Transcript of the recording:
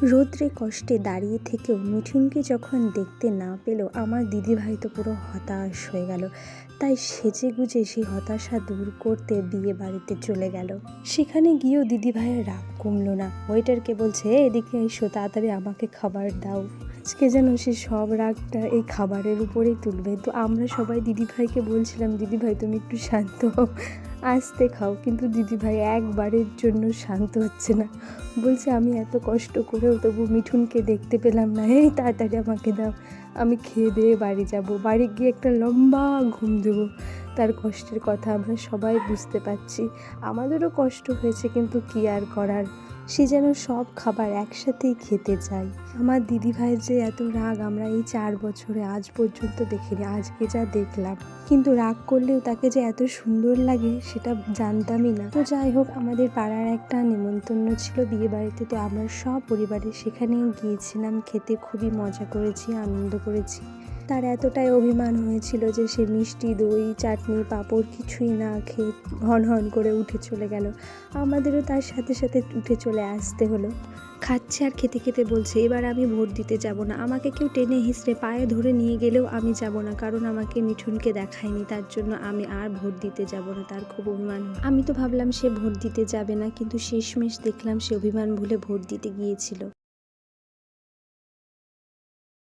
রৌদ্রে কষ্টে দাঁড়িয়ে থেকেও মিঠুনকে যখন দেখতে না পেল, আমার দিদিভাই তো পুরো হতাশ হয়ে গেল। তাই সেজে গুজে সেই হতাশা দূর করতে বিয়ে বাড়িতে চলে গেল। সেখানে গিয়েও দিদিভাইয়ের রাগ কমলো না। ওয়েটারকে বলছে, এদিকে এসো, তাড়াতাড়ি আমাকে খাবার দাও। আজকে যেন সে সব রাগটা এই খাবারের উপরেই তুলবে। তো আমরা সবাই দিদিভাইকে বলছিলাম, দিদিভাই তুমি একটু শান্ত হও, আস্তে খাও। কিন্তু দিদিভাই একবারের জন্য শান্ত হচ্ছে না। বলছে আমি এত কষ্ট করেও তবু মিঠুনকে দেখতে পেলাম না, এই তাড়াতাড়ি আমাকে দাও, আমি খেয়ে দিয়ে বাড়ি যাব, বাড়ি গিয়ে একটা লম্বা ঘুম দেবো। তার কষ্টের কথা আমরা সবাই বুঝতে পারছি, আমাদেরও কষ্ট হয়েছে, কিন্তু কী আর করার। সে যেন সব খাবার একসাথেই খেতে চায়। আমার দিদিভাইয়ের যে এত রাগ আমরা এই 4 বছরে আজ পর্যন্ত দেখিনি, আজকে যা দেখলাম। কিন্তু রাগ করলেও তাকে যে এত সুন্দর লাগে সেটা জানতামই না। তো যাই হোক, আমাদের পাড়ার একটা নেমন্তন্ন ছিল বিয়ে বাড়িতে, তো আমরা সব পরিবারে সেখানেই গিয়েছিলাম খেতে। খুবই মজা করেছি, আনন্দ করেছি। তার এতটাই অভিমান হয়েছিল যে সে মিষ্টি, দই, চাটনি, পাঁপড় কিছুই না খেয়ে হন হন করে উঠে চলে গেল। আমাদেরও তার সাথে সাথে উঠে চলে আসতে হলো। খাচ্ছে আর খেতে খেতে বলছে, এবার আমি ভোট দিতে যাব না, আমাকে কেউ টেনে হিঁচড়ে পায়ে ধরে নিয়ে গেলেও আমি যাব না, কারণ আমাকে মিঠুনকে দেখায়নি, তার জন্য আমি আর ভোট দিতে যাব না। তার খুব অভিমান। আমি তো ভাবলাম সে ভোট দিতে যাবে না, কিন্তু শেষমেশ দেখলাম সে অভিমান ভুলে ভোট দিতে গিয়েছিল।